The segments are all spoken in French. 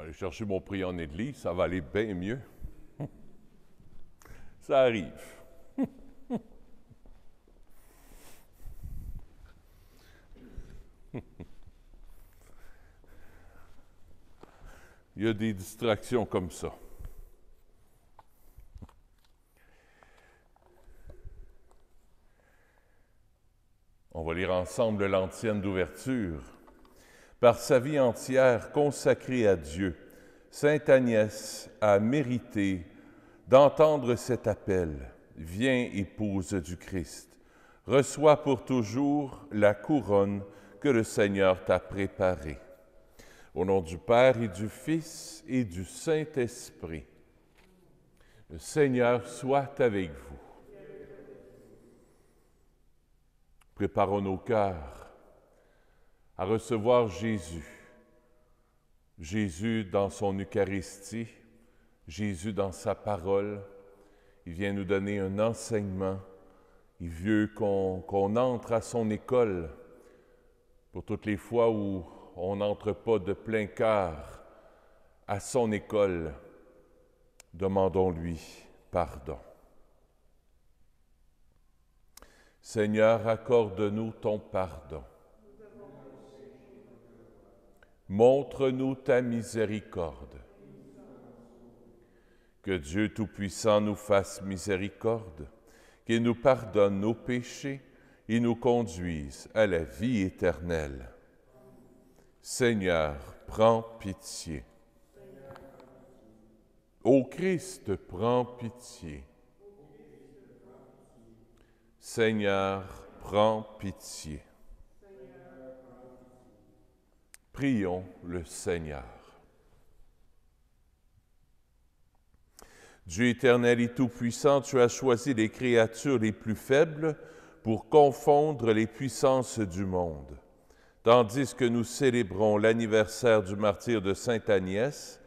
Aller chercher mon priant de l'église, ça va aller bien mieux. Ça arrive. Il y a des distractions comme ça. On va lire ensemble l'antienne d'ouverture. Par sa vie entière consacrée à Dieu, Sainte Agnès a mérité d'entendre cet appel. Viens, épouse du Christ, reçois pour toujours la couronne que le Seigneur t'a préparée. Au nom du Père et du Fils et du Saint-Esprit, le Seigneur soit avec vous. Préparons nos cœurs à recevoir Jésus. Jésus dans son Eucharistie, Jésus dans sa parole. Il vient nous donner un enseignement. Il veut qu'on entre à son école pour toutes les fois où on n'entre pas de plein cœur à son école. Demandons-lui pardon. Seigneur, accorde-nous ton pardon. Montre-nous ta miséricorde. Que Dieu Tout-Puissant nous fasse miséricorde, qu'il nous pardonne nos péchés et nous conduise à la vie éternelle. Seigneur, prends pitié. Ô Christ, prends pitié. Seigneur, prends pitié. Prions le Seigneur. Dieu éternel et tout-puissant, tu as choisi les créatures les plus faibles pour confondre les puissances du monde. Tandis que nous célébrons l'anniversaire du martyre de Sainte Agnès,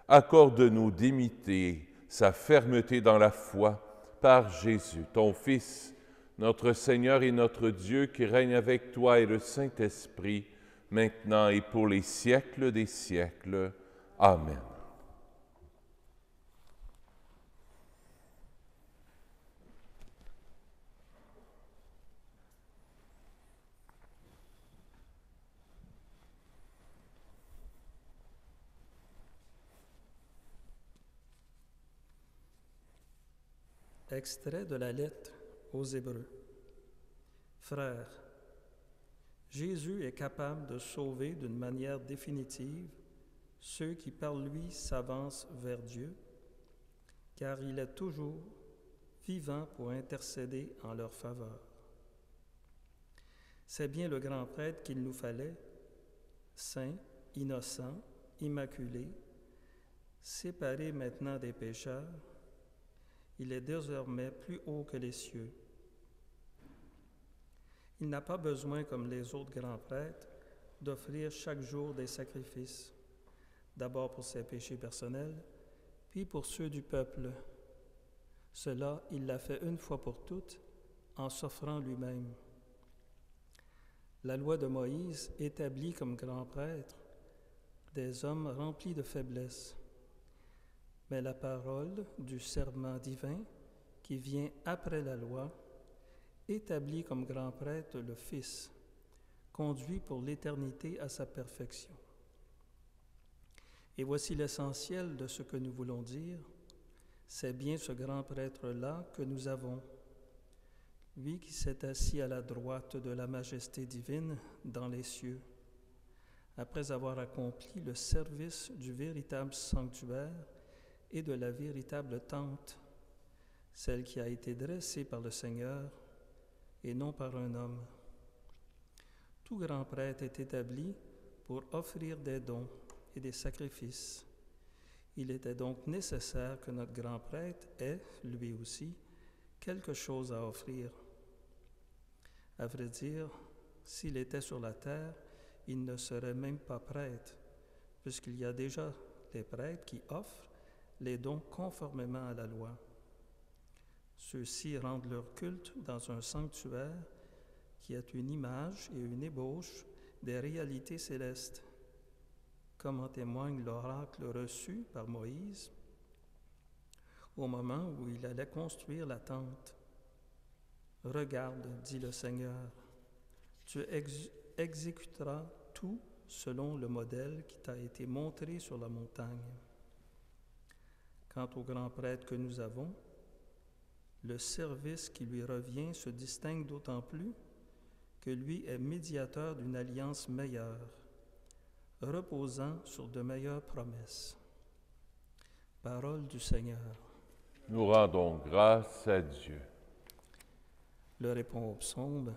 accorde-nous d'imiter sa fermeté dans la foi par Jésus, ton Fils, notre Seigneur et notre Dieu, qui règne avec toi et le Saint-Esprit, maintenant et pour les siècles des siècles. Amen. Extrait de la lettre aux Hébreux. Frères, Jésus est capable de sauver d'une manière définitive ceux qui par lui s'avancent vers Dieu, car il est toujours vivant pour intercéder en leur faveur. C'est bien le grand prêtre qu'il nous fallait, saint, innocent, immaculé, séparé maintenant des pécheurs. Il est désormais plus haut que les cieux. Il n'a pas besoin, comme les autres grands prêtres, d'offrir chaque jour des sacrifices, d'abord pour ses péchés personnels, puis pour ceux du peuple. Cela, il l'a fait une fois pour toutes, en s'offrant lui-même. La loi de Moïse établit comme grand prêtre des hommes remplis de faiblesse. Mais la parole du serment divin, qui vient après la loi, établit comme grand prêtre le Fils, conduit pour l'éternité à sa perfection. Et voici l'essentiel de ce que nous voulons dire. C'est bien ce grand prêtre-là que nous avons, lui qui s'est assis à la droite de la majesté divine dans les cieux, après avoir accompli le service du véritable sanctuaire et de la véritable tente, celle qui a été dressée par le Seigneur et non par un homme. Tout grand prêtre est établi pour offrir des dons et des sacrifices. Il était donc nécessaire que notre grand prêtre ait, lui aussi, quelque chose à offrir. À vrai dire, s'il était sur la terre, il ne serait même pas prêtre, puisqu'il y a déjà des prêtres qui offrent les dons conformément à la loi. Ceux-ci rendent leur culte dans un sanctuaire qui est une image et une ébauche des réalités célestes. comme en témoigne l'oracle reçu par Moïse au moment où il allait construire la tente. « Regarde, dit le Seigneur, tu exécuteras tout selon le modèle qui t'a été montré sur la montagne. Quant au grand prêtre que nous avons, le service qui lui revient se distingue d'autant plus que lui est médiateur d'une alliance meilleure, reposant sur de meilleures promesses. » Parole du Seigneur. Nous rendons grâce à Dieu. Le répond au psaume.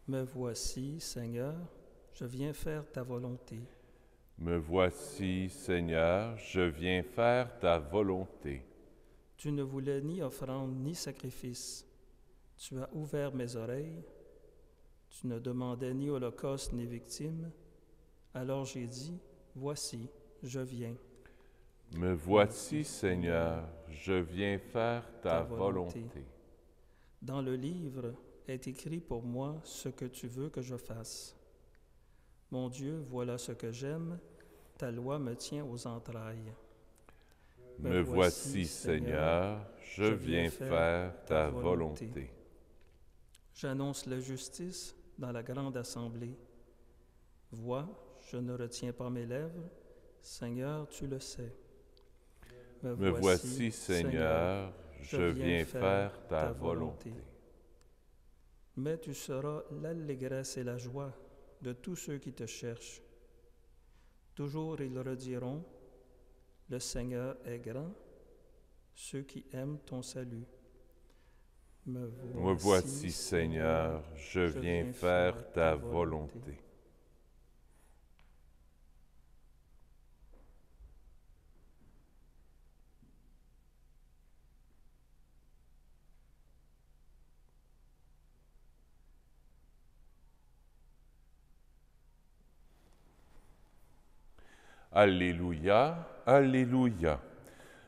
Me voici, Seigneur, je viens faire ta volonté. Me voici, Seigneur, je viens faire ta volonté. Tu ne voulais ni offrande ni sacrifice. Tu as ouvert mes oreilles. Tu ne demandais ni holocauste ni victime. Alors j'ai dit, voici, je viens. Me voici, Seigneur, je viens faire ta volonté. Dans le livre est écrit pour moi ce que tu veux que je fasse. Mon Dieu, voilà ce que j'aime, ta loi me tient aux entrailles. Me voici, Seigneur, je viens faire ta volonté. J'annonce la justice dans la grande assemblée. Vois, je ne retiens pas mes lèvres, Seigneur, tu le sais. Me voici, Seigneur, je viens faire ta volonté. Mais tu seras l'allégresse et la joie de tous ceux qui te cherchent. Toujours ils rediront, le Seigneur est grand, ceux qui aiment ton salut. Me voici, Seigneur, je viens faire ta volonté. Alléluia, Alléluia.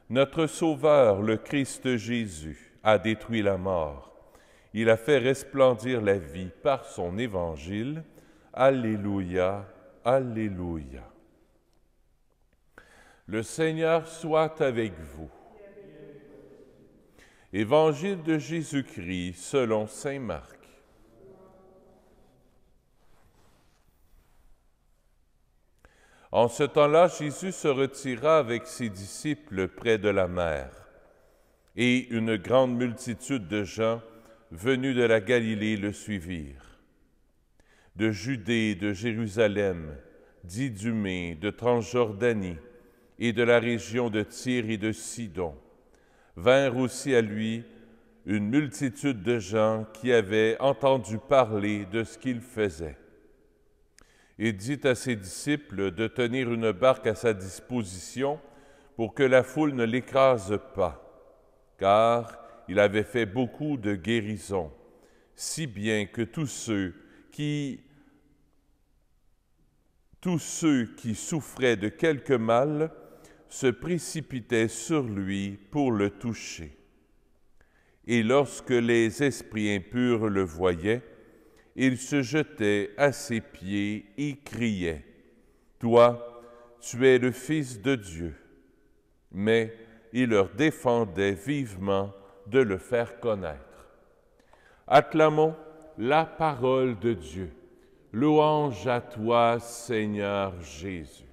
Notre Sauveur, le Christ Jésus, a détruit la mort. Il a fait resplendir la vie par son évangile. Alléluia, Alléluia. Le Seigneur soit avec vous. Évangile de Jésus-Christ selon saint Marc. En ce temps-là, Jésus se retira avec ses disciples près de la mer, et une grande multitude de gens venus de la Galilée le suivirent. De Judée, de Jérusalem, d'Idumée, de Transjordanie et de la région de Tyr et de Sidon, vinrent aussi à lui une multitude de gens qui avaient entendu parler de ce qu'il faisait. Il dit à ses disciples de tenir une barque à sa disposition pour que la foule ne l'écrase pas, car il avait fait beaucoup de guérisons, si bien que tous ceux qui souffraient de quelque mal se précipitaient sur lui pour le toucher. Et lorsque les esprits impurs le voyaient, ils se jetaient à ses pieds et criaient, « Toi, tu es le Fils de Dieu. » Mais il leur défendait vivement de le faire connaître. Acclamons la parole de Dieu. Louange à toi, Seigneur Jésus.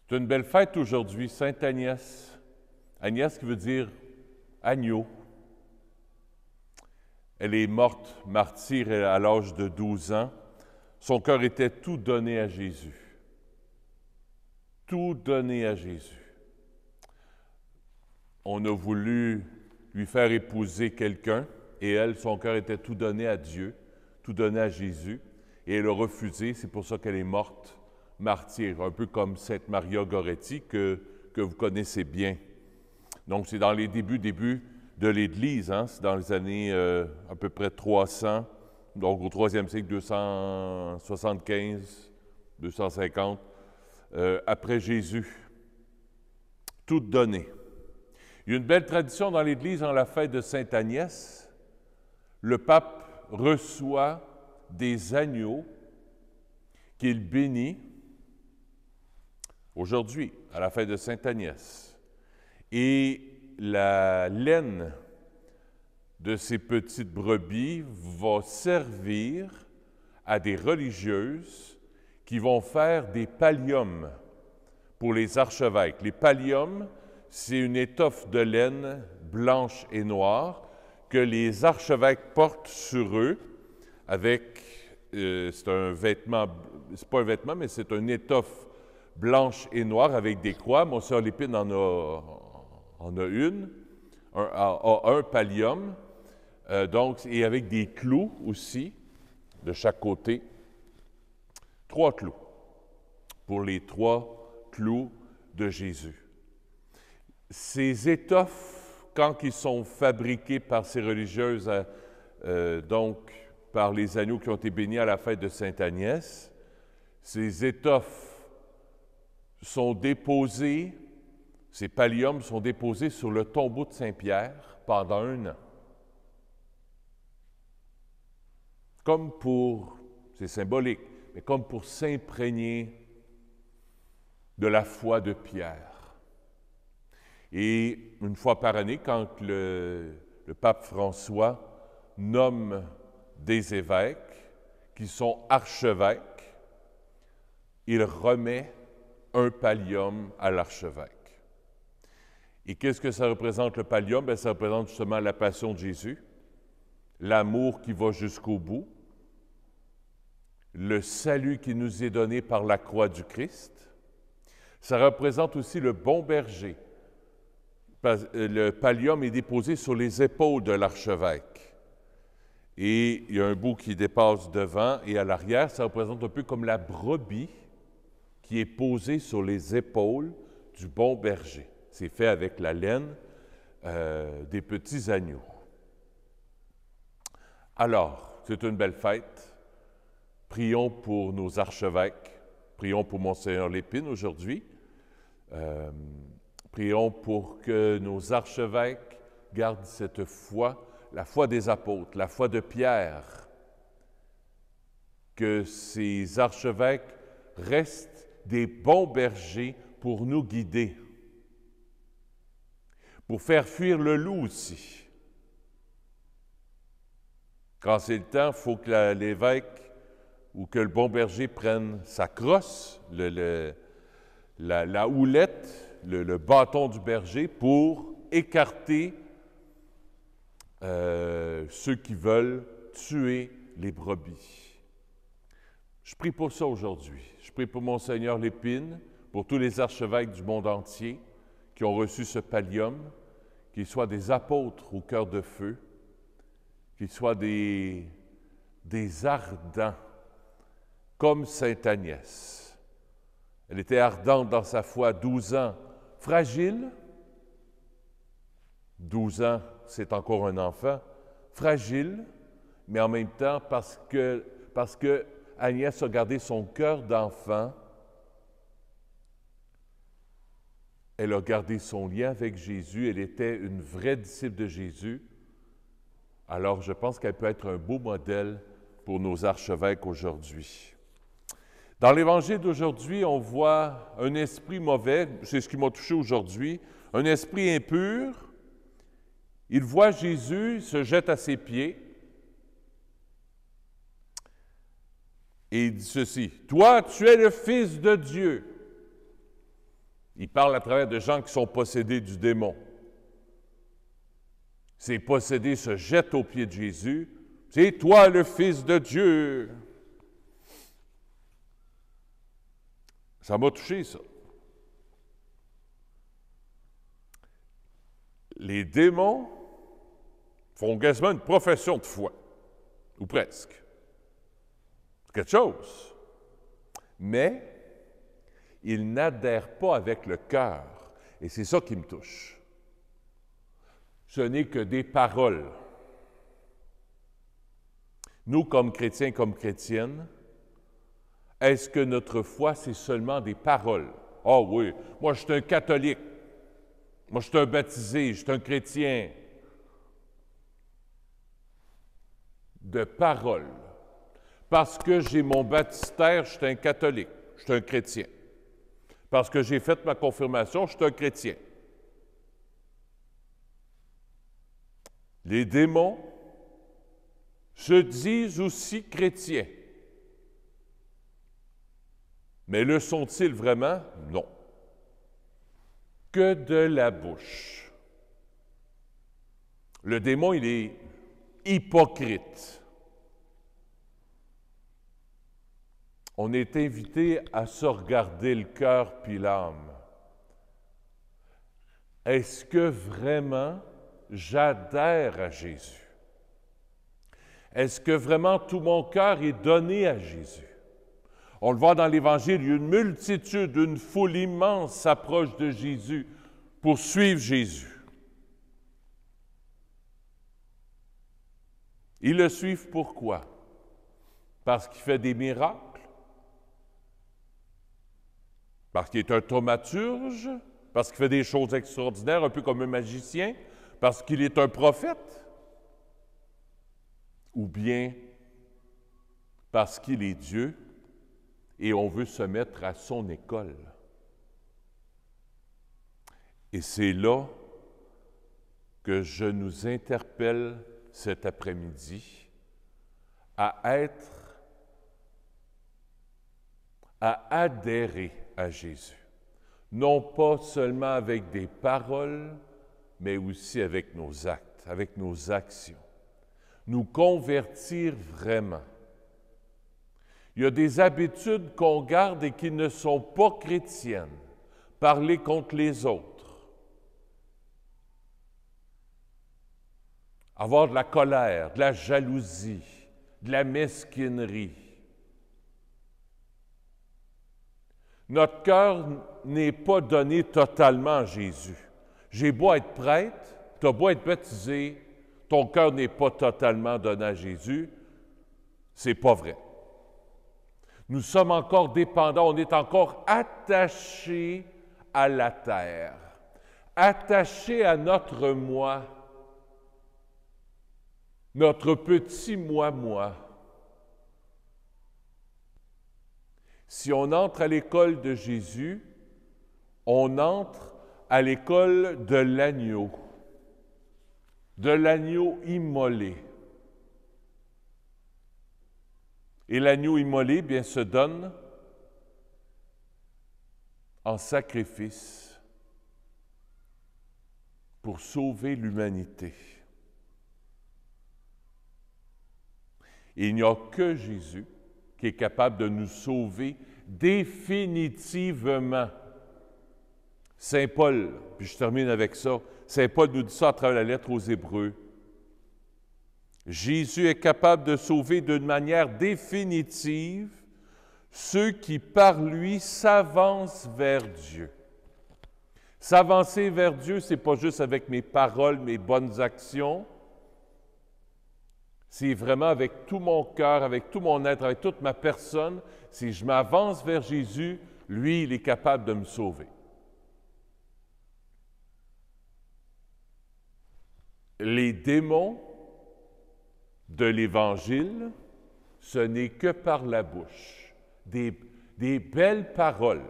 C'est une belle fête aujourd'hui, Sainte Agnès. Agnès qui veut dire agneau. Elle est morte martyre à l'âge de 12 ans. Son cœur était tout donné à Jésus. Tout donné à Jésus. On a voulu lui faire épouser quelqu'un et elle, son cœur était tout donné à Dieu, tout donné à Jésus. Et elle a refusé, c'est pour ça qu'elle est morte martyr, un peu comme Sainte Maria Goretti que vous connaissez bien. Donc, c'est dans les débuts de l'Église, hein? C'est dans les années à peu près 300, donc au 3e siècle, 275, 250, après Jésus. tout donné. Il y a une belle tradition dans l'Église, en la fête de Sainte Agnès. Le pape reçoit des agneaux qu'il bénit aujourd'hui, à la fête de Sainte Agnès. Et la laine de ces petites brebis va servir à des religieuses qui vont faire des palliums pour les archevêques. Les palliums, c'est une étoffe de laine blanche et noire que les archevêques portent sur eux avec, c'est un vêtement, c'est pas un vêtement, mais c'est une étoffe blanche et noire avec des croix. Monseigneur Lépine en a une, un pallium, donc, et avec des clous aussi, de chaque côté. 3 clous pour les 3 clous de Jésus. Ces étoffes, quand ils sont fabriqués par ces religieuses, donc par les agneaux qui ont été bénis à la fête de Sainte Agnès, ces étoffes sont déposées, ces palliums sont déposés sur le tombeau de Saint-Pierre pendant 1 an. Comme pour, c'est symbolique, mais comme pour s'imprégner de la foi de Pierre. Et une fois par année, quand le pape François nomme des évêques qui sont archevêques, il remet un pallium à l'archevêque. Et qu'est-ce que ça représente, le pallium? Bien, ça représente justement la passion de Jésus, l'amour qui va jusqu'au bout, le salut qui nous est donné par la croix du Christ. Ça représente aussi le bon berger. Le pallium est déposé sur les épaules de l'archevêque. Et il y a un bout qui dépasse devant et à l'arrière, ça représente un peu comme la brebis qui est posée sur les épaules du bon berger. C'est fait avec la laine des petits agneaux. Alors, c'est une belle fête. Prions pour nos archevêques. Prions pour Monseigneur Lépine aujourd'hui. Prions pour que nos archevêques gardent cette foi, la foi des apôtres, la foi de Pierre. Que ces archevêques restent des bons bergers pour nous guider, pour faire fuir le loup aussi. Quand c'est le temps, il faut que l'évêque ou que le bon berger prenne sa crosse, la houlette, le bâton du berger pour écarter ceux qui veulent tuer les brebis. Je prie pour ça aujourd'hui. Je prie pour Monseigneur Lépine, pour tous les archevêques du monde entier qui ont reçu ce pallium, qu'ils soient des apôtres au cœur de feu, qu'ils soient des ardents, comme Sainte Agnès. Elle était ardente dans sa foi, 12 ans, fragile. 12 ans, c'est encore un enfant, fragile, mais en même temps, parce que Agnès a gardé son cœur d'enfant, elle a gardé son lien avec Jésus, elle était une vraie disciple de Jésus. Alors, je pense qu'elle peut être un beau modèle pour nos archevêques aujourd'hui. Dans l'Évangile d'aujourd'hui, on voit un esprit mauvais, c'est ce qui m'a touché aujourd'hui, un esprit impur. Il voit Jésus, se jette à ses pieds et il dit ceci: « Toi, tu es le Fils de Dieu. » Il parle à travers de gens qui sont possédés du démon. Ces possédés se jettent aux pieds de Jésus. « C'est toi le Fils de Dieu. » Ça m'a touché, ça. Les démons font quasiment une profession de foi, ou presque. C'est quelque chose. Mais ils n'adhèrent pas avec le cœur. Et c'est ça qui me touche. Ce n'est que des paroles. Nous, comme chrétiens, comme chrétiennes, est-ce que notre foi, c'est seulement des paroles? Ah oui, moi je suis un catholique. Moi, je suis un baptisé, je suis un chrétien de parole. Parce que j'ai mon baptistère, je suis un catholique, je suis un chrétien. Parce que j'ai fait ma confirmation, je suis un chrétien. Les démons se disent aussi chrétiens. Mais le sont-ils vraiment? Non. Que de la bouche. Le démon, il est hypocrite. On est invité à se regarder le cœur puis l'âme. Est-ce que vraiment j'adhère à Jésus? Est-ce que vraiment tout mon cœur est donné à Jésus? On le voit dans l'Évangile, il y a une multitude, une foule immense s'approche de Jésus pour suivre Jésus. Ils le suivent pourquoi? Parce qu'il fait des miracles? Parce qu'il est un thaumaturge? Parce qu'il fait des choses extraordinaires, un peu comme un magicien? Parce qu'il est un prophète? Ou bien parce qu'il est Dieu et on veut se mettre à son école? Et c'est là que je nous interpelle cet après-midi à adhérer à Jésus. Non pas seulement avec des paroles, mais aussi avec nos actes, avec nos actions. Nous convertir vraiment. Il y a des habitudes qu'on garde et qui ne sont pas chrétiennes. Parler contre les autres. Avoir de la colère, de la jalousie, de la mesquinerie. Notre cœur n'est pas donné totalement à Jésus. J'ai beau être prêtre, tu as beau être baptisé, ton cœur n'est pas totalement donné à Jésus. C'est pas vrai. Nous sommes encore dépendants, on est encore attachés à la terre, attachés à notre moi, notre petit moi. Si on entre à l'école de Jésus, on entre à l'école de l'agneau immolé. Et l'agneau immolé, bien, se donne en sacrifice pour sauver l'humanité. Et il n'y a que Jésus qui est capable de nous sauver définitivement. Saint Paul, puis je termine avec ça, Saint Paul nous dit ça à travers la lettre aux Hébreux. Jésus est capable de sauver d'une manière définitive ceux qui, par lui, s'avancent vers Dieu. S'avancer vers Dieu, ce n'est pas juste avec mes paroles, mes bonnes actions. C'est vraiment avec tout mon cœur, avec tout mon être, avec toute ma personne. Si je m'avance vers Jésus, lui, il est capable de me sauver. Les démons de l'Évangile, ce n'est que par la bouche, des belles paroles.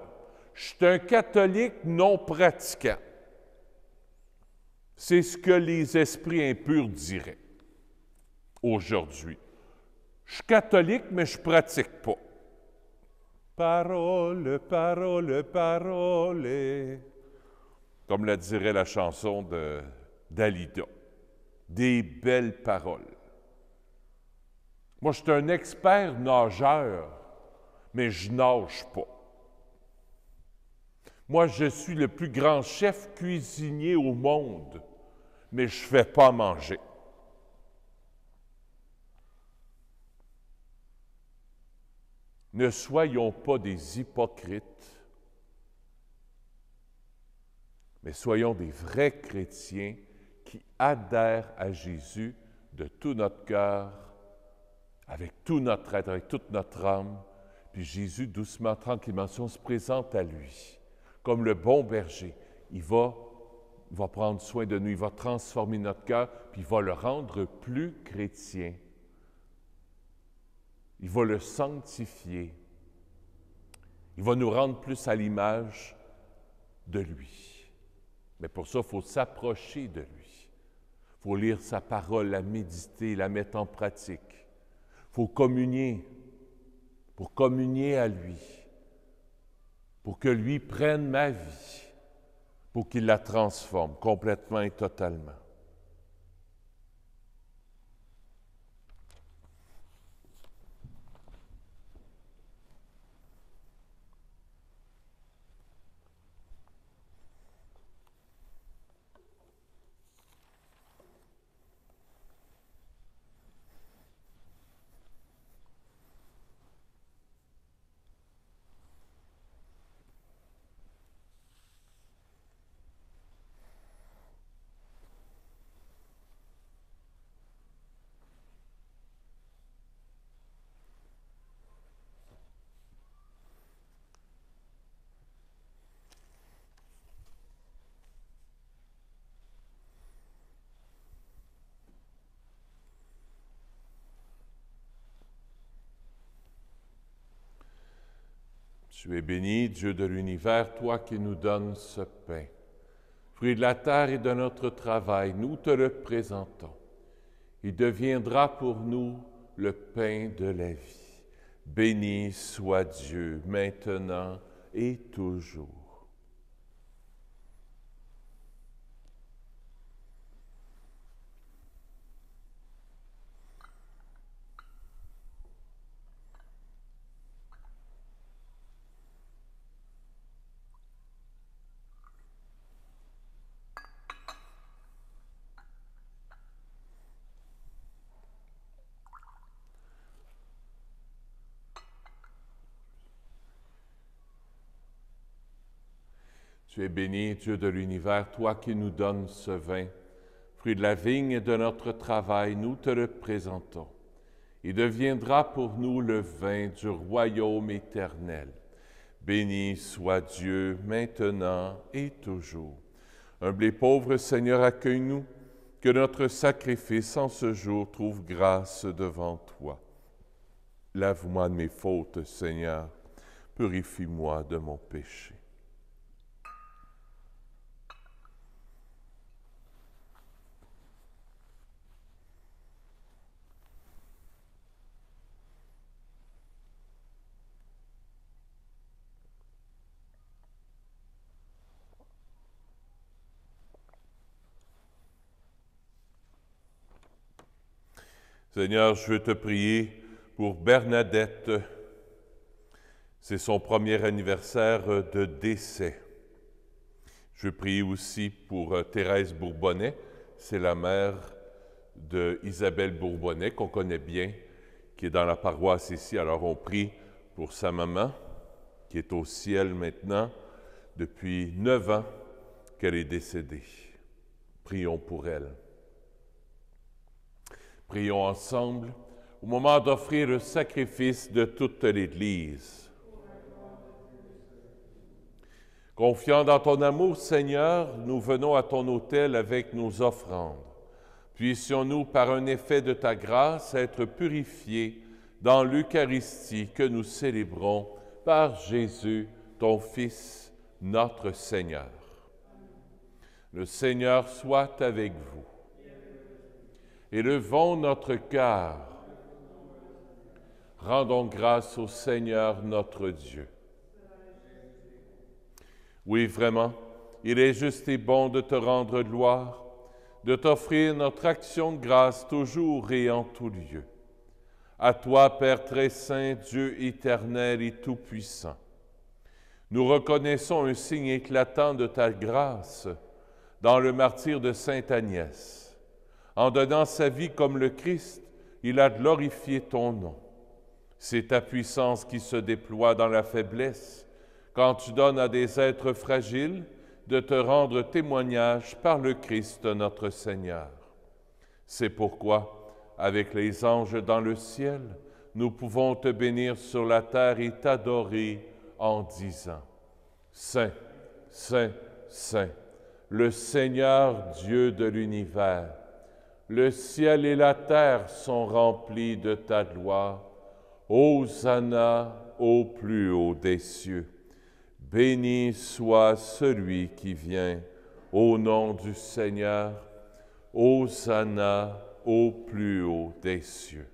Je suis un catholique non pratiquant. C'est ce que les esprits impurs diraient aujourd'hui. Je suis catholique, mais je ne pratique pas. Parole, parole, parole. Comme la dirait la chanson d'Alida. Des belles paroles. Moi, je suis un expert nageur, mais je nage pas. Moi, je suis le plus grand chef cuisinier au monde, mais je ne fais pas manger. Ne soyons pas des hypocrites, mais soyons des vrais chrétiens qui adhèrent à Jésus de tout notre cœur, avec tout notre être, avec toute notre âme. Puis Jésus, doucement, tranquillement, si on se présente à lui, comme le bon berger, il va va prendre soin de nous, il va transformer notre cœur, puis il va le rendre plus chrétien. Il va le sanctifier. Il va nous rendre plus à l'image de lui. Mais pour ça, il faut s'approcher de lui. Il faut lire sa parole, la méditer, la mettre en pratique. Il faut communier, pour communier à lui, pour que lui prenne ma vie, pour qu'il la transforme complètement et totalement. Tu es béni, Dieu de l'univers, toi qui nous donnes ce pain. Fruit de la terre et de notre travail, nous te le présentons. Il deviendra pour nous le pain de la vie. Béni soit Dieu, maintenant et toujours. Tu es béni, Dieu de l'univers, toi qui nous donnes ce vin, fruit de la vigne et de notre travail, nous te le présentons. Il deviendra pour nous le vin du royaume éternel. Béni soit Dieu, maintenant et toujours. Humble et pauvre Seigneur, accueille-nous, que notre sacrifice en ce jour trouve grâce devant toi. Lave-moi de mes fautes, Seigneur, purifie-moi de mon péché. Seigneur, je veux te prier pour Bernadette. C'est son premier anniversaire de décès. Je prie aussi pour Thérèse Bourbonnais. C'est la mère d'Isabelle Bourbonnais, qu'on connaît bien, qui est dans la paroisse ici. Alors on prie pour sa maman, qui est au ciel maintenant, depuis 9 ans qu'elle est décédée. Prions pour elle. Prions ensemble au moment d'offrir le sacrifice de toute l'Église. Confiants dans ton amour, Seigneur, nous venons à ton autel avec nos offrandes. Puissions-nous, par un effet de ta grâce, être purifiés dans l'Eucharistie que nous célébrons par Jésus, ton Fils, notre Seigneur. Le Seigneur soit avec vous. Élevons notre cœur. Rendons grâce au Seigneur notre Dieu. Oui, vraiment, il est juste et bon de te rendre gloire, de t'offrir notre action de grâce toujours et en tout lieu. À toi, Père très saint, Dieu éternel et tout-puissant, nous reconnaissons un signe éclatant de ta grâce dans le martyre de Sainte Agnès. En donnant sa vie comme le Christ, il a glorifié ton nom. C'est ta puissance qui se déploie dans la faiblesse, quand tu donnes à des êtres fragiles de te rendre témoignage par le Christ notre Seigneur. C'est pourquoi, avec les anges dans le ciel, nous pouvons te bénir sur la terre et t'adorer en disant: Saint, Saint, Saint, le Seigneur Dieu de l'univers. Le ciel et la terre sont remplis de ta gloire. Hosanna au plus haut des cieux. Béni soit celui qui vient au nom du Seigneur. Hosanna au plus haut des cieux.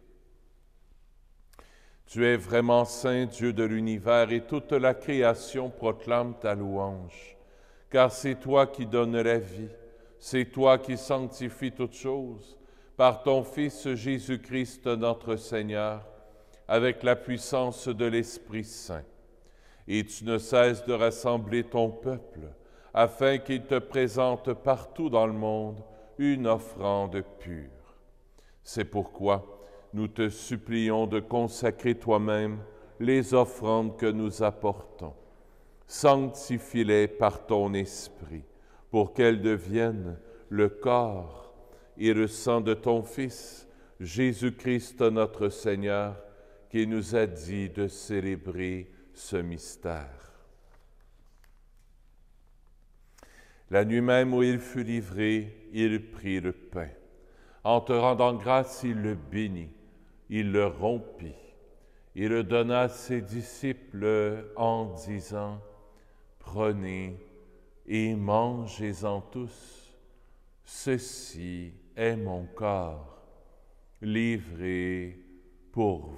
Tu es vraiment saint, Dieu de l'univers, et toute la création proclame ta louange. Car c'est toi qui donnes la vie, c'est toi qui sanctifies toutes choses, par ton Fils Jésus-Christ notre Seigneur, avec la puissance de l'Esprit Saint. Et tu ne cesses de rassembler ton peuple, afin qu'il te présente partout dans le monde une offrande pure. C'est pourquoi nous te supplions de consacrer toi-même les offrandes que nous apportons. Sanctifie-les par ton Esprit, pour qu'elles deviennent le corps et le sang de ton Fils, Jésus-Christ notre Seigneur, qui nous a dit de célébrer ce mystère. La nuit même où il fut livré, il prit le pain. En te rendant grâce, il le bénit, il le rompit, il le donna à ses disciples en disant: Prenez et mangez-en tous, ceci est mon corps, livré pour vous.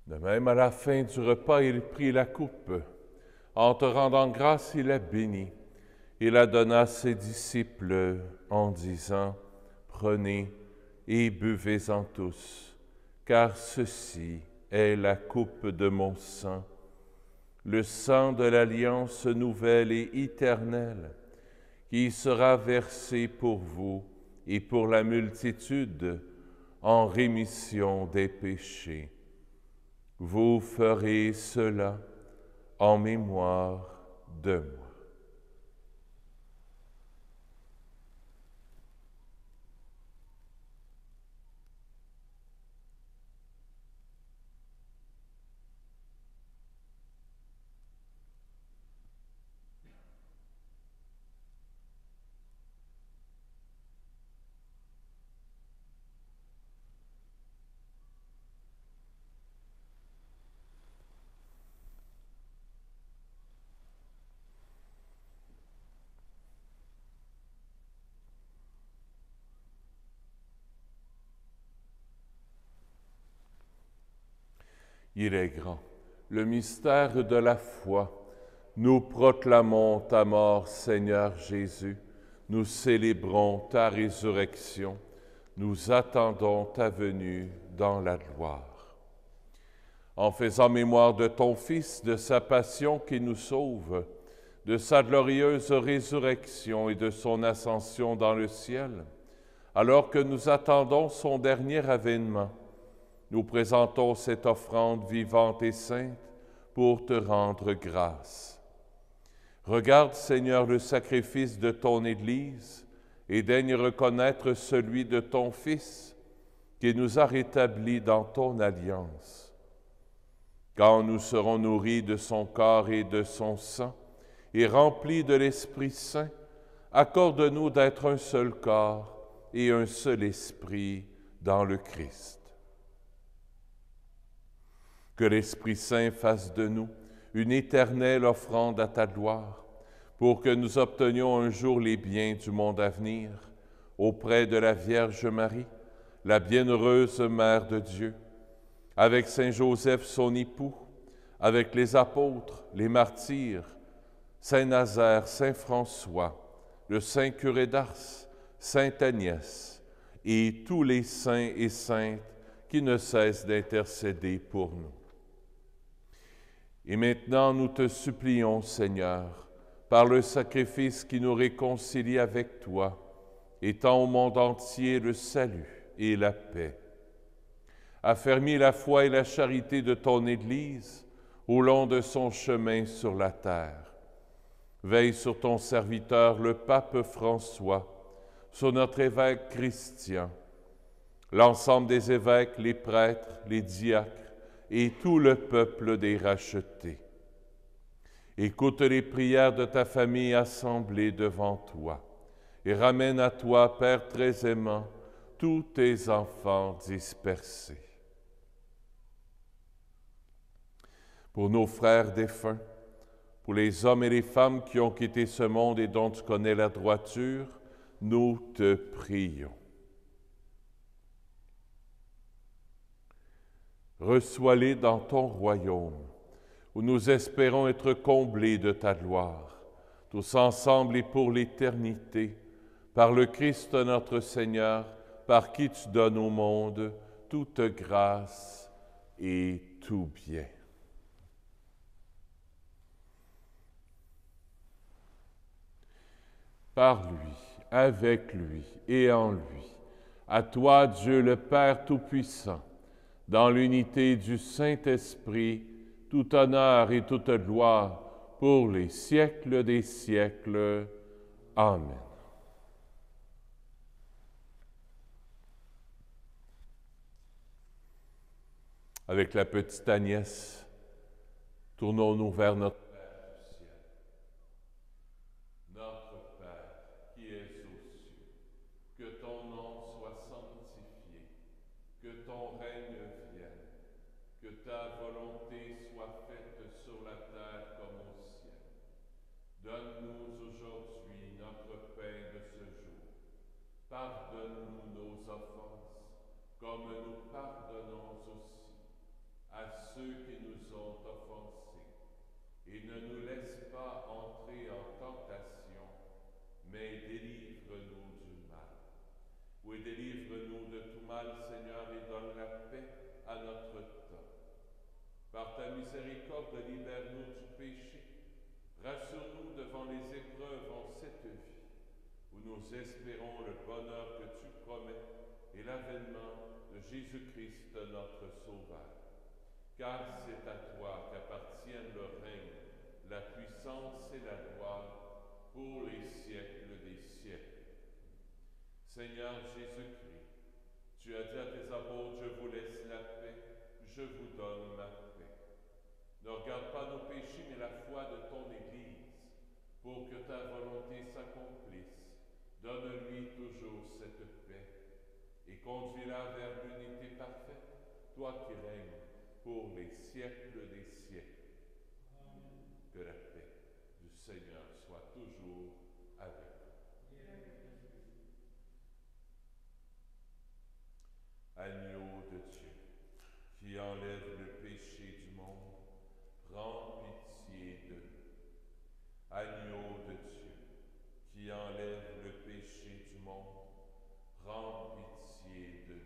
De même, à la fin du repas, il prit la coupe. En te rendant grâce, il la bénit. Il la donna à ses disciples en disant: Prenez et buvez-en tous, car ceci est la coupe de mon sang, le sang de l'alliance nouvelle et éternelle, qui sera versé pour vous et pour la multitude en rémission des péchés. Vous ferez cela en mémoire de moi. Il est grand, le mystère de la foi. Nous proclamons ta mort, Seigneur Jésus. Nous célébrons ta résurrection. Nous attendons ta venue dans la gloire. En faisant mémoire de ton Fils, de sa passion qui nous sauve, de sa glorieuse résurrection et de son ascension dans le ciel, alors que nous attendons son dernier avènement, nous présentons cette offrande vivante et sainte pour te rendre grâce. Regarde, Seigneur, le sacrifice de ton Église et daigne reconnaître celui de ton Fils qui nous a rétablis dans ton alliance. Quand nous serons nourris de son corps et de son sang et remplis de l'Esprit Saint, accorde-nous d'être un seul corps et un seul esprit dans le Christ. Que l'Esprit Saint fasse de nous une éternelle offrande à ta gloire, pour que nous obtenions un jour les biens du monde à venir, auprès de la Vierge Marie, la bienheureuse Mère de Dieu, avec Saint Joseph son époux, avec les apôtres, les martyrs, Saint Nazaire, Saint François, le saint curé d'Ars, sainte Agnès, et tous les saints et saintes qui ne cessent d'intercéder pour nous. Et maintenant, nous te supplions, Seigneur, par le sacrifice qui nous réconcilie avec toi, étends au monde entier le salut et la paix. Affermis la foi et la charité de ton Église au long de son chemin sur la terre. Veille sur ton serviteur, le pape François, sur notre évêque Christian, l'ensemble des évêques, les prêtres, les diacres et tout le peuple des rachetés. Écoute les prières de ta famille assemblée devant toi et ramène à toi, Père très aimant, tous tes enfants dispersés. Pour nos frères défunts, pour les hommes et les femmes qui ont quitté ce monde et dont tu connais la droiture, nous te prions. Reçois-les dans ton royaume, où nous espérons être comblés de ta gloire, tous ensemble et pour l'éternité, par le Christ notre Seigneur, par qui tu donnes au monde toute grâce et tout bien. Par lui, avec lui et en lui, à toi, Dieu le Père Tout-Puissant, dans l'unité du Saint-Esprit, tout honneur et toute gloire pour les siècles des siècles. Amen. Avec la petite Agnès, tournons-nous vers notre Père du ciel. Notre Père qui es aux cieux, que ton nom soit sanctifié, que ton règne vienne, que ta volonté soit faite sur la terre comme au ciel. Donne-nous aujourd'hui notre pain de ce jour. Pardonne-nous nos offenses, comme nous pardonnons aussi à ceux qui nous ont offensés. Et ne nous laisse pas entrer en tentation, mais délivre-nous du mal. Oui, délivre-nous de tout mal, Seigneur, et donne la paix à notre temps. Par ta miséricorde, libère-nous du péché. Rassure-nous devant les épreuves en cette vie, où nous espérons le bonheur que tu promets et l'avènement de Jésus-Christ, notre Sauveur. Car c'est à toi qu'appartiennent le règne, la puissance et la gloire pour les siècles des siècles. Seigneur Jésus-Christ, tu as dit à tes apôtres, je vous laisse la paix, je vous donne ma paix. Ne regarde pas nos péchés, mais la foi de ton Église, pour que ta volonté s'accomplisse. Donne-lui toujours cette paix et conduis-la vers l'unité parfaite, toi qui règnes pour les siècles des siècles. Amen. Que la paix du Seigneur soit toujours avec vous. Agneau de Dieu, qui enlève le péché du monde, prends pitié de nous. Agneau de Dieu, qui enlève le péché du monde, prends pitié de nous.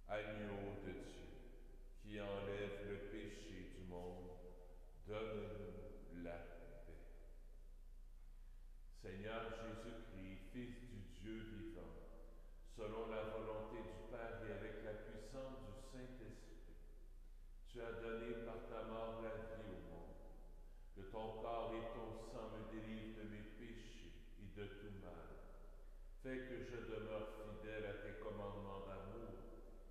Agneau de Dieu, qui enlève le péché du monde, donne-nous la paix. Seigneur Jésus-Christ, Fils du Dieu vivant, selon la volonté du Père et avec la puissance du Saint-Esprit, tu as donné par ta mort la vie au monde. Que ton corps et ton sang me délivrent de mes péchés et de tout mal. Fais que je demeure fidèle à tes commandements d'amour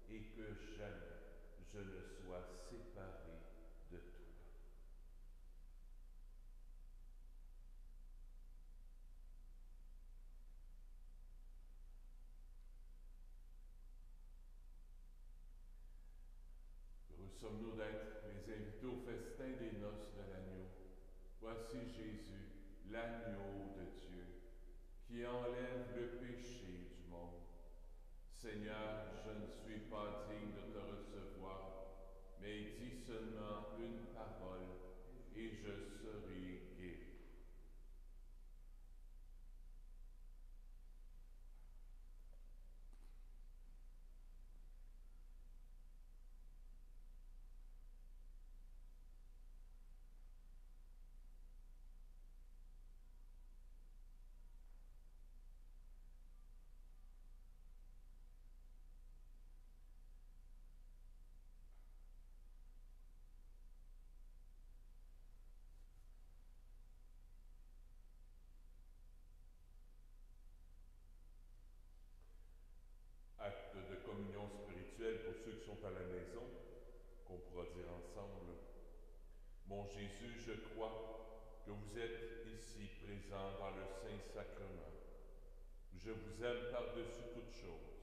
et que jamais je ne sois séparé de toi. Heureux sommes-nous d'être les invités au festin des noces de l'agneau. Voici Jésus, l'agneau de Dieu, qui enlève le péché du monde. Seigneur, je ne suis pas digne de te recevoir, mais dis seulement une parole et je serai guéri. Mon Jésus, je crois que vous êtes ici présent dans le Saint-Sacrement. Je vous aime par-dessus toute chose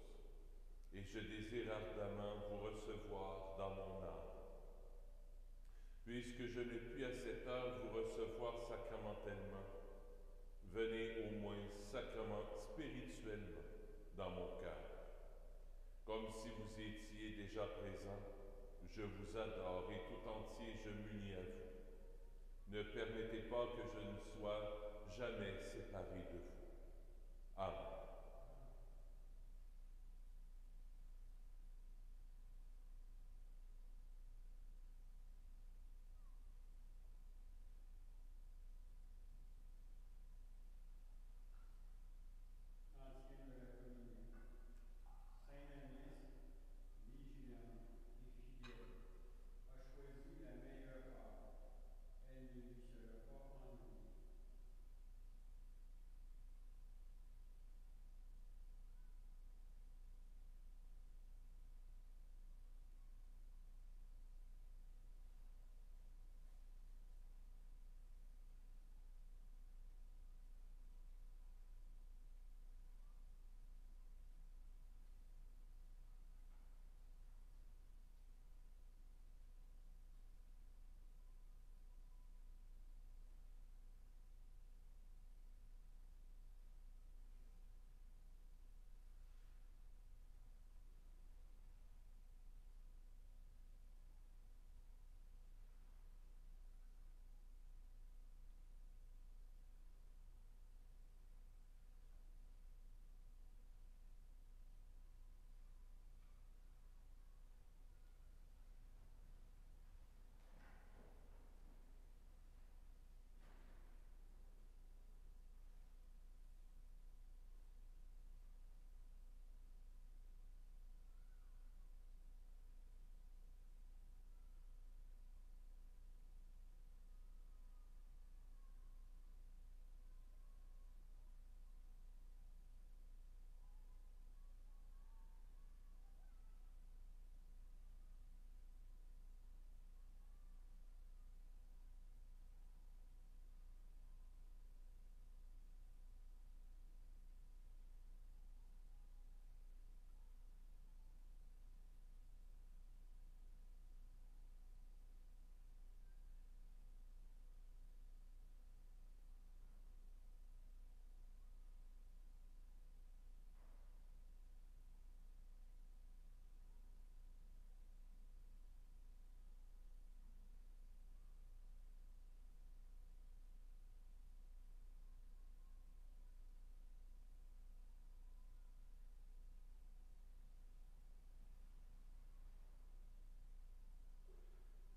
et je désire ardemment vous recevoir dans mon âme. Puisque je ne puis à cette heure vous recevoir sacramentellement, venez au moins spirituellement dans mon cœur. Comme si vous étiez déjà présent, je vous adore et tout entier je m'unis à vous. Ne permettez pas que je ne sois jamais séparé de vous. Amen.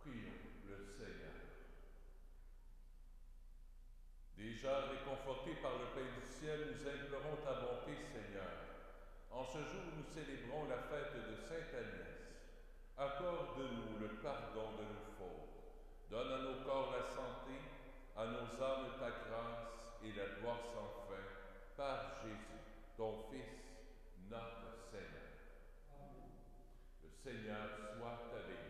Prions le Seigneur. Déjà réconfortés par le Père du ciel, nous implorons ta bonté, Seigneur. En ce jour où nous célébrons la fête de Sainte Agnès, accorde-nous le pardon de nos fautes. Donne à nos corps la santé, à nos âmes ta grâce et la gloire sans fin, par Jésus, ton Fils, notre Seigneur. Amen. Le Seigneur soit avec